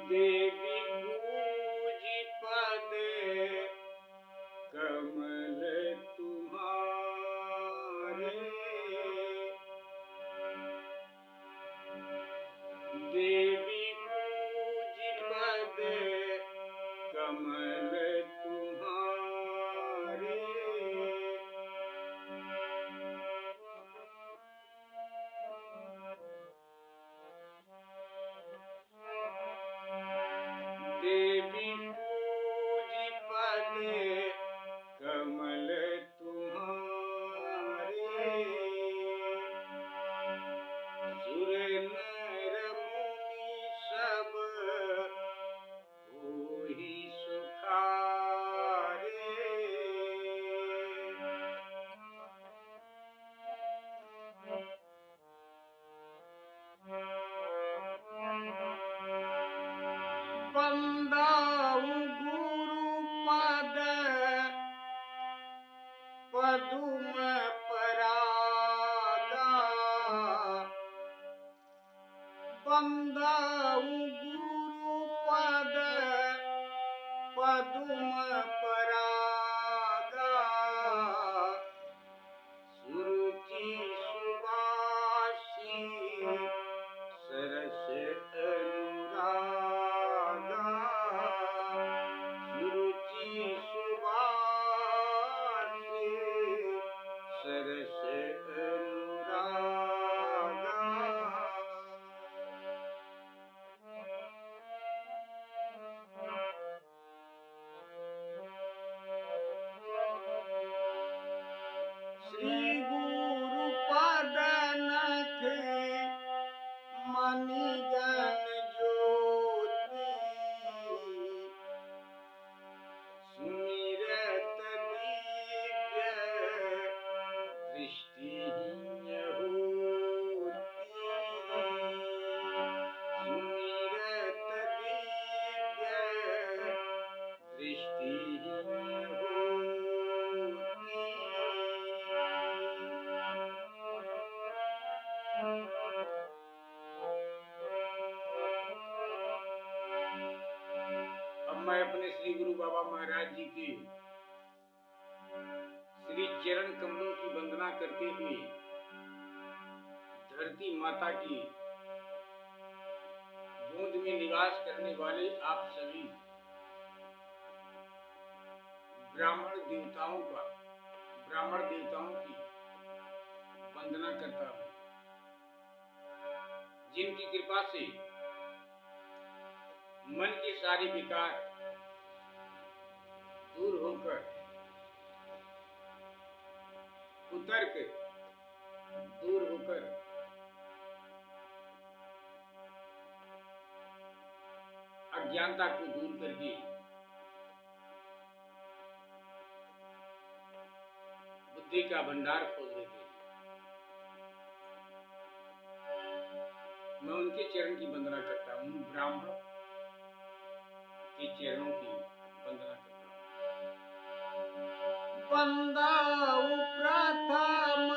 देवी पूजी पद कमल तुम्हारे। देवी पूजी पद कमल तुम्हारे। देवी पूजी पद कमल तुम्हारे। सुर नर मुनि सब होहि सुखारे। बंदाऊ गुरुपद पदुम परागा। बंदाऊ गुरुपद पदुम परागा। सुरुचि सुवासी सरस अनुरागा। सुरुचि सुवासी सरस अनुरागा। श्री गुरुपद नख मणिगण ज्योति। सुमिरत दिव्य दृष्टिहीन होती। सुमिरत दिव्य दृष्टिहीन होती। अब मैं अपने श्री गुरु बाबा महाराज जी के श्री चरण कमलों की वंदना करते हुए धरती माता की गोद में निवास करने वाले आप सभी ब्राह्मण देवताओं की वंदना करता हूँ, जिनकी कृपा से मन के सारे विकार दूर होकर कुतर्क दूर होकर अज्ञानता को दूर करके बुद्धि का भंडार खोल देते हैं। मैं उनके चरण की वंदना करता हूँ, ब्राह्मण के चरणों की वंदना करता हूँ। वंदाऊ प्रथम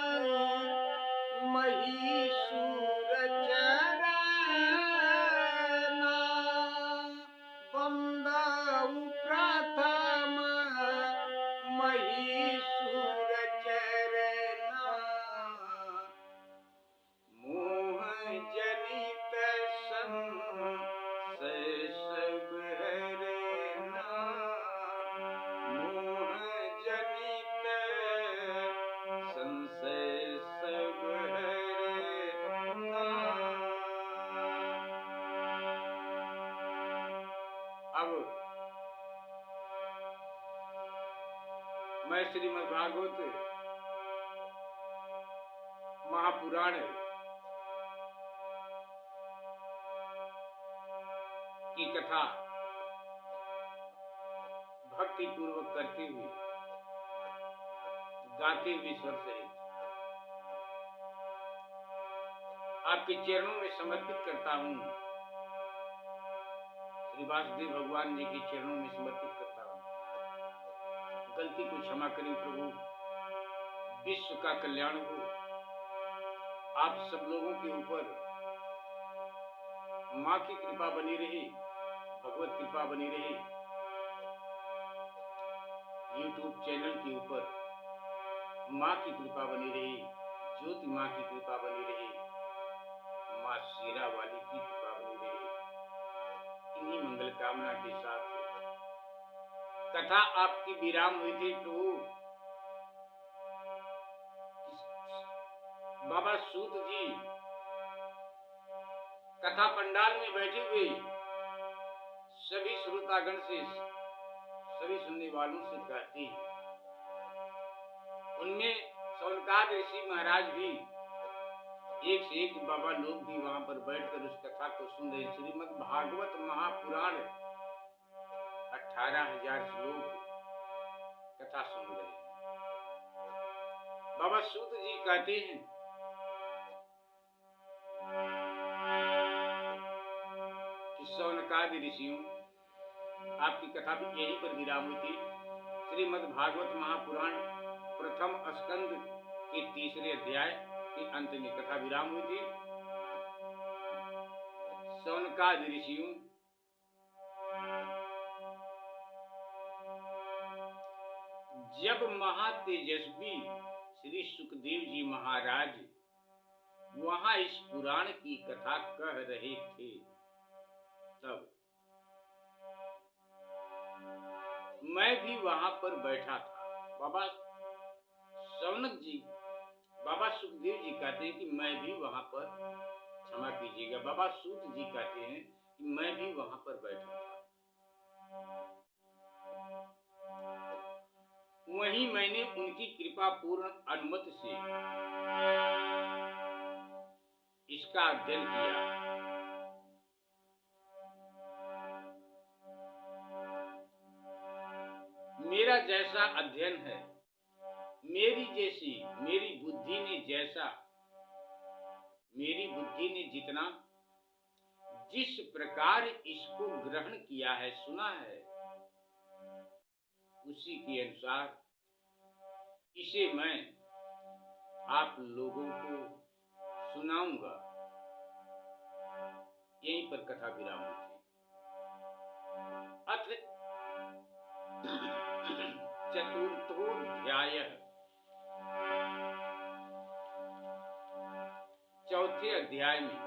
महीसुर चरणा। वंदाऊ प्रथम महीसुर चरणा। मोह जनित संशय सब हरना। मोह जनित संशय सब हरना। अब मैं श्रीमद् भागवत महापुराण की कथा भक्ति पूर्वक करते हुए गाते हुए स्वर सहित आपके चरणों में समर्पित करता हूँ। श्री वासुदेव भगवान जी के चरणों में समर्पित करता हूँ। गलती को क्षमा करें प्रभु। विश्व का कल्याण हो। आप सब लोगों के ऊपर माँ की कृपा बनी रही। भगवत कृपा बनी रहे। YouTube चैनल के ऊपर माँ की कृपा बनी रहे, ज्योति माँ की कृपा बनी रहे, माँ शेरा वाली की कृपा बनी रहे। इन्हीं मंगल कामना के साथ कथा आपकी विराम हुई थी प्रभु। बाबा सूत जी कथा पंडाल में बैठे हुए सभी श्रोतागण से, सभी सुनने वालों से कहते हैं। उनमें सौनकाद ऋषि महाराज भी एक से एक बाबा लोग भी वहां पर बैठकर उस कथा को सुन रहे। श्रीमद् भागवत महापुराण 18,000 श्लोक कथा सुन रहे हैं। बाबा सूत जी कहते हैं कि सौनकादि ऋषियों, आपकी कथा भी यहीं पर विराम हुई थी। श्रीमद् भागवत महापुराण प्रथम स्कंद के 3रे अध्याय के अंत में कथा विराम हुई थी। सौनकादि ऋषियों, जब महातेजस्वी श्री सुखदेव जी महाराज वहां इस पुराण की कथा कह रहे थे, तब मैं भी वहां पर बैठा था। बाबा सौनक जी, बाबा सुखदेव जी कहते हैं कि मैं भी वहां पर, क्षमा कीजिएगा, बाबा सूत जी कहते हैं कि मैं भी वहां पर बैठा था। वहीं मैंने उनकी कृपा पूर्ण अनुमति से इसका अध्ययन किया। मेरा जैसा अध्ययन है, मेरी बुद्धि ने जितना, जिस प्रकार इसको ग्रहण किया है, सुना है, उसी के अनुसार इसे मैं आप लोगों को सुनाऊंगा। यहीं पर कथा विराम हुई थी। अथ चतुर्थोऽध्याय, चौथे अध्याय में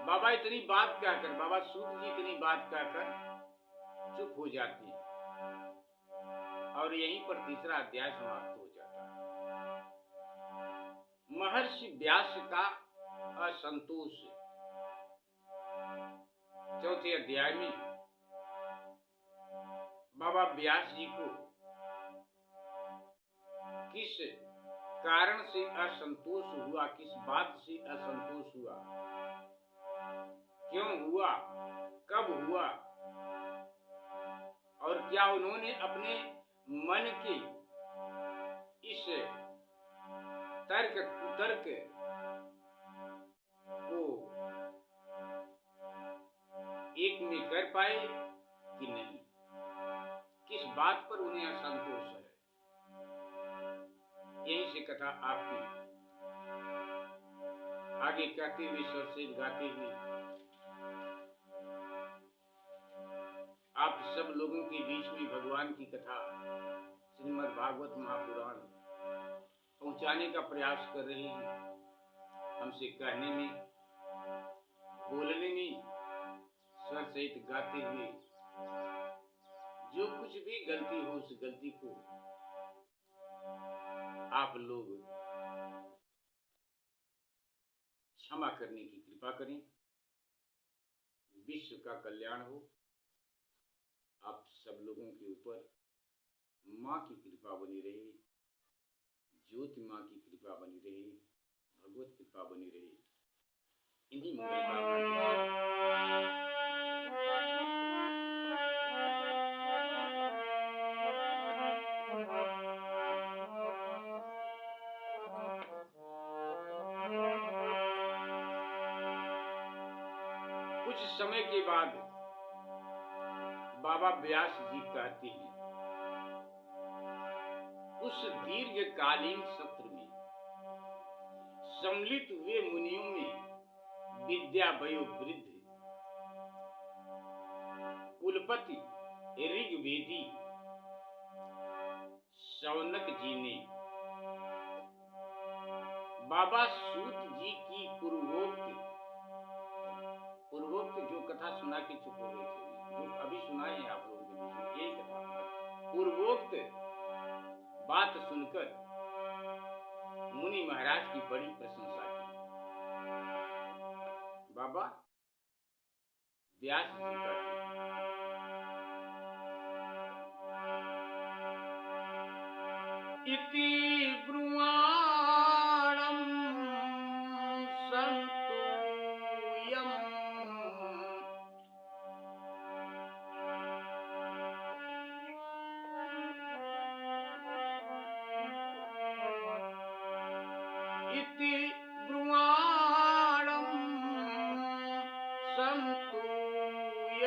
बाबा इतनी बात कहकर, बाबा सूत जी इतनी बात कहकर चुप हो जाती है और यहीं पर 3रा अध्याय समाप्त हो जाता है। महर्षि व्यास का असंतोष। चौथे अध्याय में बाबा व्यास जी को किस कारण से असंतोष हुआ, किस बात से असंतोष हुआ, क्यों हुआ, कब हुआ, और क्या उन्होंने अपने मन के इस तर्क कुतर्क को एक में कर पाए कि नहीं, किस बात पर उन्हें असंतोष है। यही से कथा आपकी आगे कहते हुए, स्वर से गाते हुए आप सब लोगों के बीच में भगवान की कथा श्रीमद् भागवत महापुराण पहुंचाने का प्रयास कर रहे हैं। हमसे कहने में, बोलने में, स्वर सहित गाते हुए जो कुछ भी गलती हो, उस गलती को आप लोग क्षमा करने की कृपा करें। विश्व का कल्याण हो। आप सब लोगों के ऊपर माँ की कृपा बनी रहे, ज्योति माँ की कृपा बनी रहे, भगवत कृपा बनी रहे। इन्हीं मंगल कामना कुछ समय के बाद बाबा व्यास जी कहते हैं, उस दीर्घकालीन सत्र में सम्मिलित हुए मुनियों में विद्या वयोवृद्ध कुलपति ऋग्वेदी शौनक जी ने बाबा सूत जी की पूर्वोक्त जो कथा सुना के चुप हो गए थे, जो अभी सुनाए हैं आप लोगों के बीच में, यही कथा पूर्वोक्त बात सुनकर मुनि महाराज की बड़ी प्रशंसा की। बाबा व्यास जी कहते इति ब्रुवाणं संतूयम् इति ब्रुवाणं संतूय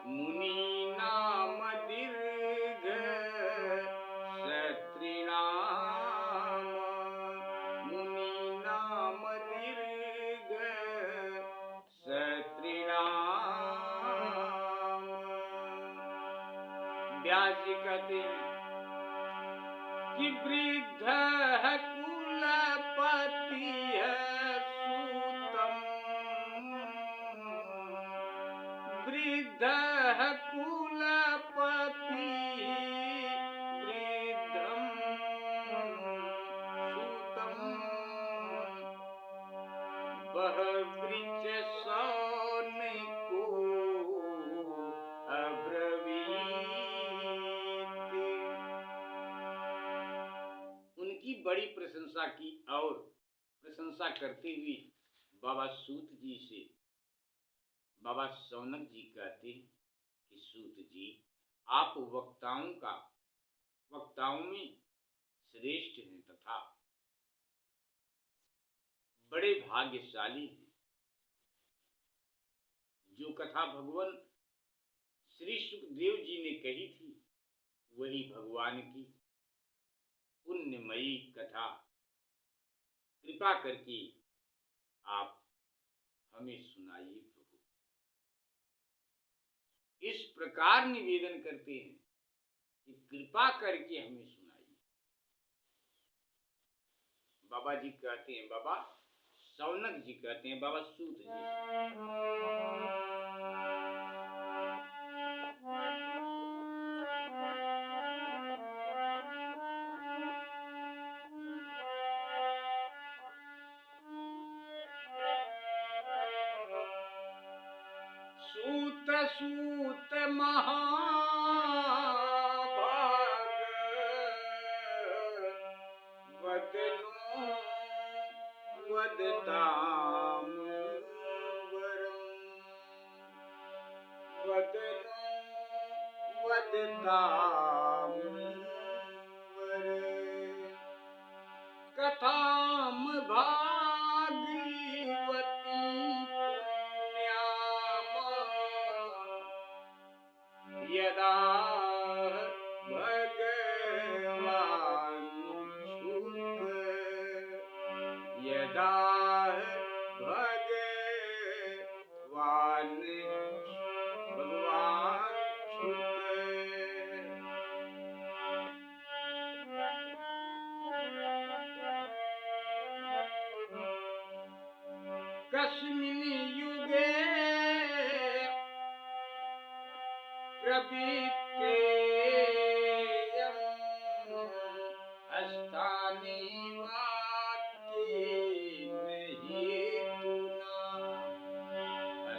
मुनीनाम दीर्घ सत्रिणाम मुनीनाम दीर्घ सत्रिणाम। व्यास जी कहते हैं कि वृद्ध कुलपति सूतम वृद्ध कुलपति वृद्धम सूतम वह वृक्ष सौनिको अब्रवीत। उनकी बड़ी प्रशंसा की और प्रशंसा करते हुए बाबा सूत जी से बाबा शौनक जी कहते हैं कि सूत जी, आप वक्ताओं में श्रेष्ठ हैं तथा बड़े भाग्यशाली हैं। जो कथा भगवान श्री सुखदेव जी ने कही थी, वही भगवान की पुण्यमयी कथा कृपा करके आप हमें सुनाइए प्रभु। इस प्रकार निवेदन करते हैं कि कृपा करके हमें सुनाइए। बाबा जी कहते हैं, बाबा शौनक जी कहते हैं बाबा सूत जी सूत महाभाग वदनो वदताम वरम वदनो वदताम वर कथाम भागवती यदा भगवान छुप यदा भगवान छुप कस्मिन् युगे प्रवृत्तेयं स्थाने वाक्येन हेतुना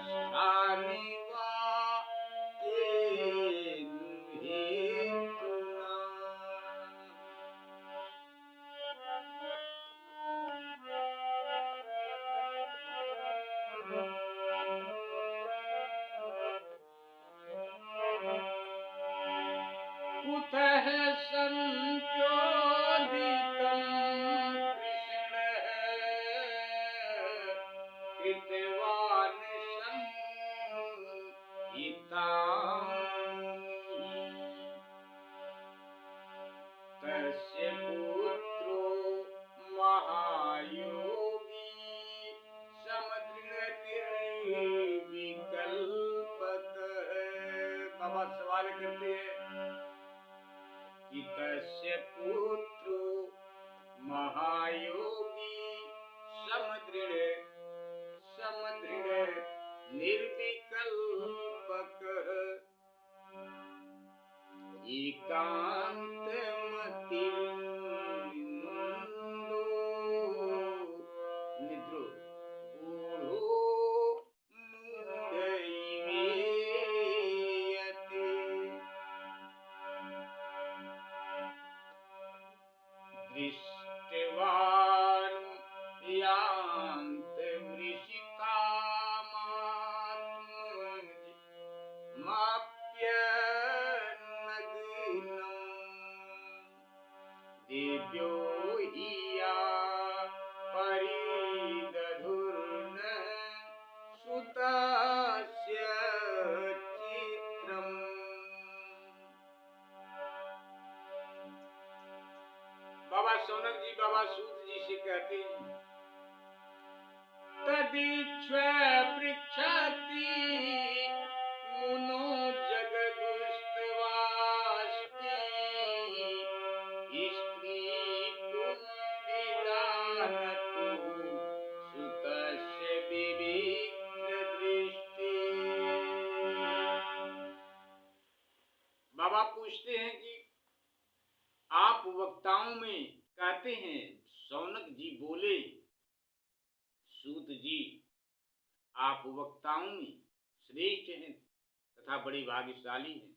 स्थाने वाक्येन हेतुना। कुतः संचोदितं कृष्णः कृतवान् संहिताम् तस्य पुत्रो महायोगी समदृढ निर्विकल्पः पुत्र महायोगी समदृढ़ निर्विकल्पक एकांत मतिर्विंदो निद्रो गूढ़ो मूढ़ैवेयते दृष्टवान् यान्त दिव्यो हि या परिदधुर्न सुतस्य चित्रम्। बाबा सौनक जी बाबा सूत जी से कहते हैं तदीक्ष पृच्छति मुनो जगदुस्तवास्ति स्त्री कुंभिदानतु सुतस्य विविक्र दृष्टि। बाबा पूछते हैं कि आप वक्ताओं में कहते हैं, सौनक जी बोले, सूत जी आप वक्ताओं में श्रेष्ठ हैं तथा बड़े भाग्यशाली हैं।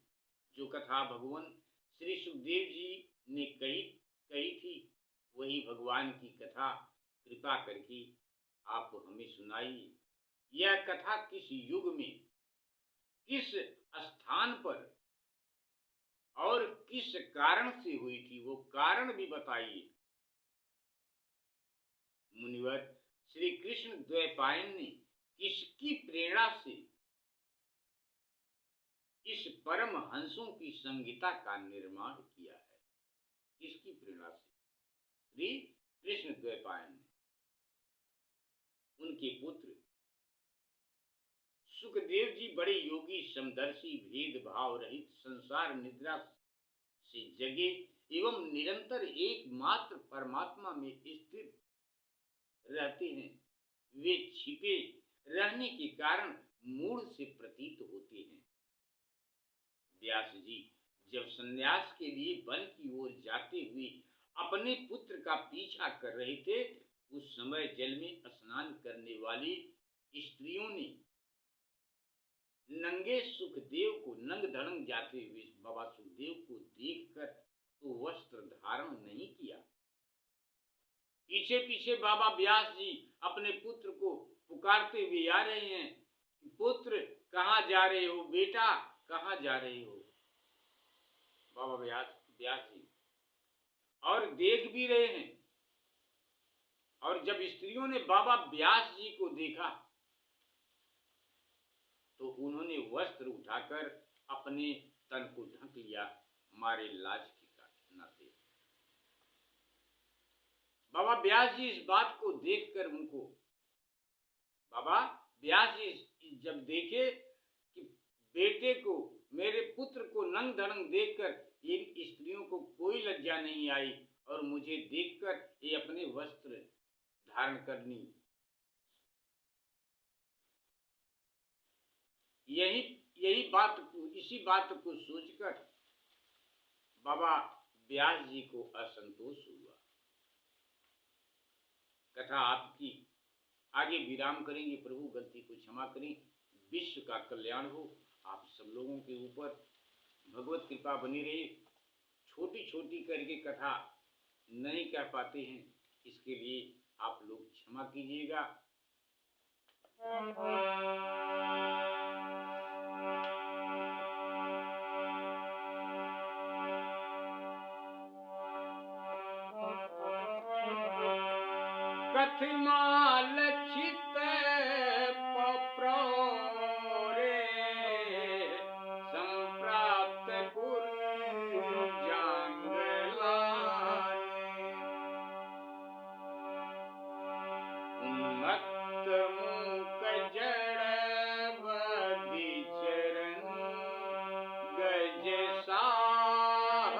जो कथा भगवान श्री सुखदेव जी ने कही थी वही भगवान की कथा कृपा करके आप हमें सुनाइए। यह कथा किस युग में, किस स्थान पर और किस कारण से हुई थी, वो कारण भी बताइए। मुनिवर, श्री कृष्ण द्वैपायन ने किसकी प्रेरणा से इस परम हंसों की संहिता का निर्माण किया है? किसकी प्रेरणा से? श्री कृष्ण द्वैपायन ने। उनके पुत्र सुखदेव जी बड़े योगी, समदर्शी, भेदभाव रहित, संसार निद्रा से जगे एवं निरंतर एकमात्र परमात्मा में स्थिर रहते हैं। वे छिपे रहने के कारण मूढ़ से प्रतीत होते हैं। व्यास जी जब संन्यास के लिए वन की ओर जाते हुए अपने पुत्र का पीछा कर रहे थे, उस समय जल में स्नान करने वाली स्त्रियों ने नंगे सुखदेव को, नंग धड़ंग जाते हुए बाबा सुखदेव को देखकर तो वस्त्र धारण नहीं किया। पीछे पीछे बाबा व्यास जी अपने पुत्र को पुकारते हुए आ रहे हैं, पुत्र कहाँ जा रहे हो, बेटा कहाँ जा रहे हो। बाबा व्यास जी और देख भी रहे हैं। और जब स्त्रियों ने बाबा व्यास जी को देखा तो उन्होंने वस्त्र उठाकर अपने तन को ढक लिया, मारे लाज के नाते। बाबा व्यास जी इस बात को देखकर बाबा व्यास जी जब देखे कि बेटे को, मेरे पुत्र को नंग धड़ंग देखकर इन स्त्रियों को कोई लज्जा नहीं आई और मुझे देखकर ये अपने वस्त्र धारण करनी, इसी बात को सोचकर बाबा व्यास जी को असंतोष हुआ। कथा आपकी आगे विराम करेंगे। प्रभु गलती को क्षमा करें। विश्व का कल्याण हो। आप सब लोगों के ऊपर भगवत कृपा बनी रहे। छोटी छोटी करके कथा नहीं कह पाते हैं, इसके लिए आप लोग क्षमा कीजिएगा। कथिमालक्षित पप्रौरे संप्राप्त पुरजांगलाने उन्मत्त मूक जड़ बधि चरण गज साहब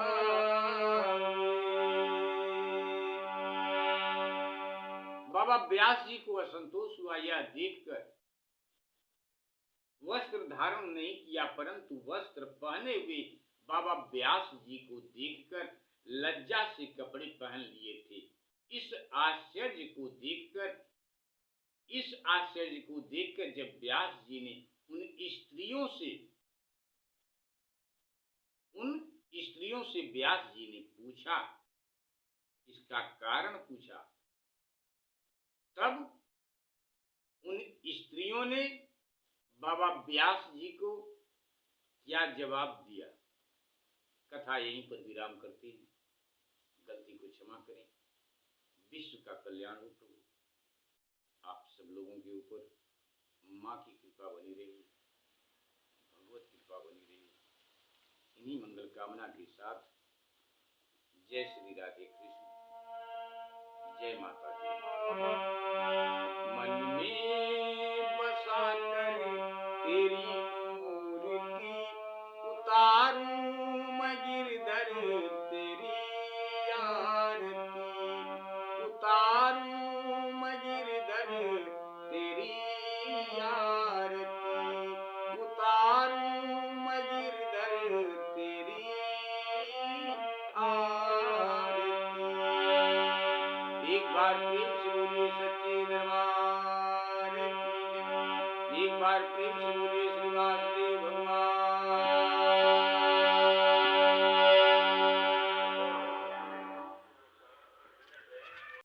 बाबा व्यास जी को असंतोष हुआ यह देखकर। वस्त्र धारण नहीं किया परंतु वस्त्र पहने हुए बाबा व्यास जी को देखकर लज्जा से कपड़े पहन लिए थे। इस आश्चर्य को देखकर जब व्यास जी ने उन स्त्रियों से व्यास जी ने पूछा, इसका कारण पूछा, तब उन स्त्रियों ने बाबा व्यास जी को क्या जवाब दिया। कथा यहीं पर विराम करते हैं। गलती को क्षमा करें। विश्व का कल्याण हो प्रभु। आप सब लोगों के ऊपर माँ की कृपा बनी रही, भगवत कृपा बनी रही। इन्हीं मंगल कामना के साथ जय श्री राधे कृष्ण, जय माता दी। मन में बसा कर तेरी मूर्ति उतारूं मैं गिरधर तेरी आरती, उतारूं मैं गिरधर तेरी आरती, उतारूं मैं गिरधर तेरी आरती। एक बार प्रेम से बोलिए सच्चे दरबार की जय। एक बार प्रेम से बोलिए श्री वासुदेव भगवान